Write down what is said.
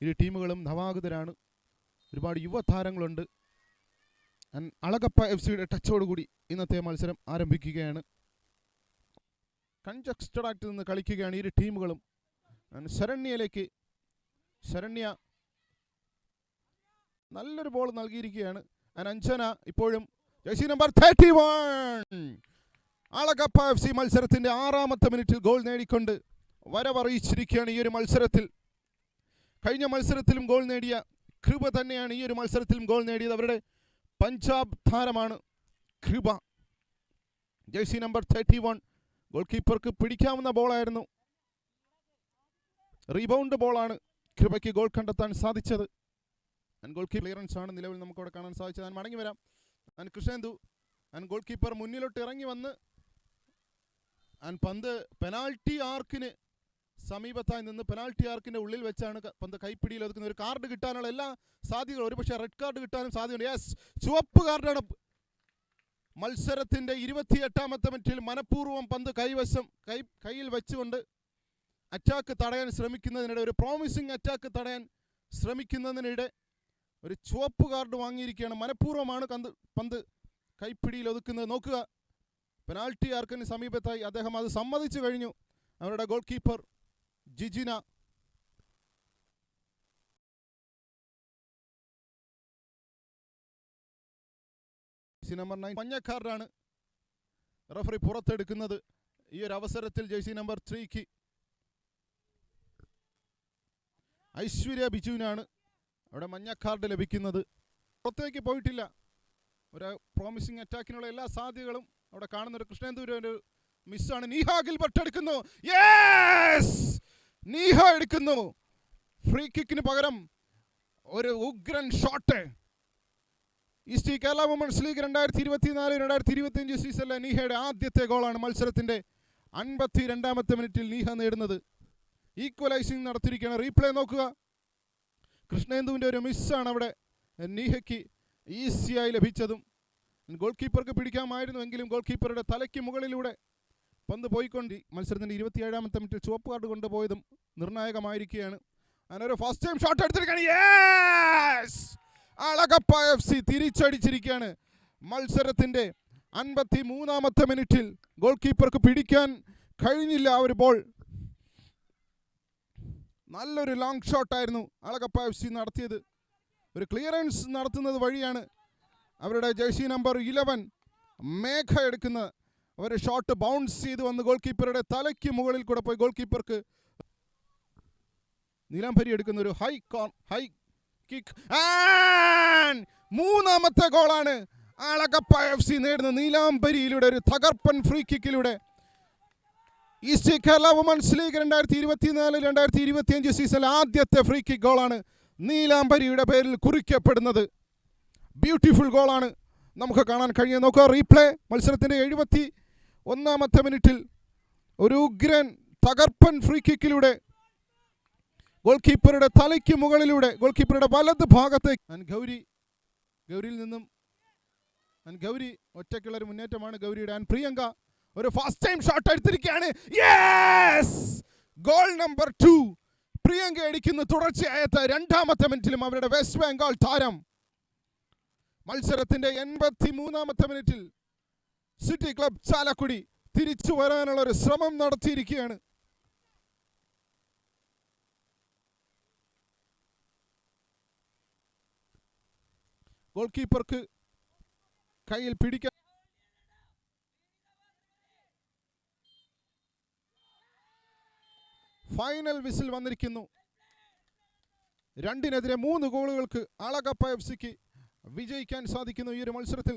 ഇരു ടീമുകളും നവാഗതരാണ്. ഒരുപാട് യുവതാരങ്ങളുണ്ട്. അളഗപ്പ FC ടച്ചോടുകൂടി ഇന്നത്തെ മത്സരം ആരംഭിക്കുകയാണ്. കൺജസ്റ്റഡ് ആയിട്ട് നിന്ന് കളിക്കുകയാണ് ഇരു ടീമുകളും. ശരണ്യയിലേക്ക് ശരണ്യ നല്ലൊരു ബോൾ നൽകിയിരിക്കുകയാണ്. അഞ്ജന ഇപ്പോഴും ജേഴ്സി നമ്പർ 31 അളഗപ്പ FC മത്സരത്തിന്റെ 6ാമത്തെ മിനിറ്റിൽ ഗോൾ നേടിക്കൊണ്ട് വരവറിയിച്ചിരിക്കുകയാണ് ഈ ഒരു മത്സരത്തിൽ. കഴിഞ്ഞ മത്സരത്തിലും ഗോൾ നേടിയ കൃപ തന്നെയാണ് ഈ ഒരു മത്സരത്തിലും ഗോൾ നേടിയത്. അവരുടെ പഞ്ചാബ് താരമാണ് കൃപ. ജേഴ്സി നമ്പർ 31 ഗോൾ കീപ്പർക്ക് പിടിക്കാവുന്ന ബോളായിരുന്നു. റീബൗണ്ട് ബോളാണ് കൃപയ്ക്ക് ഗോൾ കണ്ടെത്താൻ സാധിച്ചത്. ഗോൾ കീപ്പർ ക്ലിയറൻസ് ആണ് നിലവിൽ നമുക്കവിടെ കാണാൻ സാധിച്ചത്. ഞാൻ മടങ്ങി വരാം. കൃഷ്ണേന്ദു ഗോൾ കീപ്പർ മുന്നിലോട്ട് ഇറങ്ങി വന്ന് പന്ത് പെനാൾട്ടി ആർക്കിന് സമീപത്തായി നിന്ന് പെനാൾട്ടി ആർക്കിന്റെ ഉള്ളിൽ വെച്ചാണ് പന്ത് കൈപ്പിടിയിൽ ഒതുക്കുന്നത്. ഒരു കാർഡ് കിട്ടാനുള്ള എല്ലാ സാധ്യതകളും, ഒരുപക്ഷെ റെഡ് കാർഡ് കിട്ടാനും സാധ്യതയുണ്ട്. യെസ്, ചുവപ്പ് കാർഡാണ്. മത്സരത്തിന്റെ 28ാമത്തെ മിനിറ്റിൽ മനഃപൂർവ്വം പന്ത് കയ്യിൽ വെച്ചുകൊണ്ട് അറ്റാക്ക് തടയാൻ ശ്രമിക്കുന്നതിനിടെ, ഒരു പ്രോമിസിങ് അറ്റാക്ക് തടയാൻ ശ്രമിക്കുന്നതിനിടെ ഒരു ചുവപ്പ് കാർഡ് വാങ്ങിയിരിക്കുകയാണ്. മനഃപൂർവ്വമാണ് പന്ത് കൈപ്പിടിയിൽ ഒതുക്കുന്നത്. നോക്കുക, പെനാൾട്ടി ആർക്കിന് സമീപത്തായി അദ്ദേഹം അത് സമ്മതിച്ചു കഴിഞ്ഞു. അവരുടെ ഗോൾ കീപ്പർ ജിജിന. നമ്പർ 9 മഞ്ഞ കാർഡാണ് റഫറി പുറത്തെടുക്കുന്നത്. ഈ ഒരു അവസരത്തിൽ ജേഴ്സി നമ്പർ 3 ഐശ്വര്യ ബിജുവിനാണ് അവിടെ മഞ്ഞ കാർഡ് ലഭിക്കുന്നത്. പുറത്തേക്ക് പോയിട്ടില്ല. ഒരു പ്രോമിസിങ് അറ്റാക്കിനുള്ള എല്ലാ സാധ്യതകളും അവിടെ കാണുന്ന ഒരു കൃഷ്ണേന്ദുവിന്റെ ഒരു മിസ്സാണ്. നീഹ ഗിൽബർട്ട് എടുക്കുന്നു. യെസ്, നീഹ എടുക്കുന്നു. ഫ്രീ കിക്കിന് പകരം ഒരു ഉഗ്രൻ shot. East Kerala women's league 2024-2025 സീസണിലെ നീഹയുടെ ആദ്യത്തെ ഗോളാണ്. മത്സരത്തിന്റെ 52ാമത്തെ മിനിറ്റിൽ നീഹ നേടുന്നത്. ഈക്വലൈസിംഗ് നടത്തിയിരിക്കുകയാണ്. റീപ്ലേ നോക്കുക. കൃഷ്ണേന്ദുവിന്റെ ഒരു മിസ്സാണ് അവിടെ നീഹയ്ക്ക് ഈസിയായി ലഭിച്ചതും. ഗോൾ കീപ്പർക്ക് പിടിക്കാമായിരുന്നുവെങ്കിലും ഗോൾ കീപ്പറുടെ തലയ്ക്ക് മുകളിലൂടെ പന്ത് പോയിക്കൊണ്ട് മത്സരത്തിന്റെ 27ാമത്തെ മിനിറ്റിൽ ചുവപ്പ് കാർഡ് കൊണ്ടുപോയതും നിർണായകമായിരിക്കുകയാണ്. അങ്ങനൊരു ഫസ്റ്റ് ടൈം ഷോട്ട് എടുത്തിരിക്കുകയാണ്. യെസ്, അളഗപ്പ FC തിരിച്ചടിച്ചിരിക്കുകയാണ്. മത്സരത്തിന്റെ 53ാമത്തെ മിനിറ്റിൽ ഗോൾ കീപ്പർക്ക് പിടിക്കാൻ കഴിഞ്ഞില്ല ആ ഒരു ബോൾ. നല്ലൊരു ലോങ് ഷോട്ടായിരുന്നു അളഗപ്പ FC നടത്തിയത്. ഒരു ക്ലിയറൻസ് നടത്തുന്നത് വഴിയാണ് അവരുടെ ജേഴ്സി നമ്പർ 11 മേഘ എടുക്കുന്ന ഒരു ഷോട്ട് ബൗൺസ് ചെയ്ത് വന്ന് ഗോൾ കീപ്പറുടെ തലയ്ക്ക് മുകളിൽ കൂടെ പോയി ഗോൾ കീപ്പർക്ക് നീലാംബരി എടുക്കുന്ന ഒരു ഹൈ കിക്ക്. 3ാമത്തെ ഗോളാണ് അളഗപ്പ FC നേടുന്നത്. നീലാംബരിയിലൂടെ ഒരു തകർപ്പൻ ഫ്രീ കിക്കിലൂടെ. ഈസ്റ്റ് കേരള വുമൻസ് ലീഗ് 2024-2025 സീസണിലെ ആദ്യത്തെ ഫ്രീ കിക്ക് ഗോളാണ് നീലാംബരിയുടെ പേരിൽ കുറിക്കപ്പെടുന്നത്. ബ്യൂട്ടിഫുൾ ഗോളാണ് നമുക്ക് കാണാൻ കഴിയുന്നത്. നോക്കുക റീപ്ലേ. മത്സരത്തിന്റെ 71ാമത്തെ മിനിറ്റിൽ ഒരു ഉഗ്രൻ തകർപ്പൻ ഫ്രീ കിക്കിലൂടെ ഗോൾ കീപ്പറുടെ തലയ്ക്ക് മുകളിലൂടെ ഗോൾ കീപ്പറുടെ വലത് ഭാഗത്തേക്ക് ഗൗരിയിൽ നിന്നും ഗൗരി ഒറ്റയ്ക്കുള്ള ഒരു മുന്നേറ്റമാണ് ഗൗരിയുടെ. പ്രിയങ്ക ഒരു ഫസ്റ്റ് ടൈം ഷോട്ട് എടുത്തിരിക്കുകയാണ്. യെസ്, ഗോൾ നമ്പർ 2 പ്രിയങ്ക അടിക്കുന്ന തുടർച്ചയായ 2ാമത്തെ മിനിറ്റിലും അവരുടെ വെസ്റ്റ് ബംഗാൾ താരം. മത്സരത്തിന്റെ 83ാമത്തെ മിനിറ്റിൽ സിറ്റി ക്ലബ് ചാലക്കുടി തിരിച്ചു വരാനുള്ള ഒരു ശ്രമം നടത്തിയിരിക്കുകയാണ്. ഗോൾ കീപ്പർക്ക് കയ്യിൽ പിടിക്കാൻ ഫൈനൽ വിസിൽ വന്നിരിക്കുന്നു. 2-3 ഗോളുകൾക്ക് അളഗപ്പ FCക്ക് വിജയിക്കാൻ സാധിക്കുന്നു ഈ ഒരു മത്സരത്തിൽ.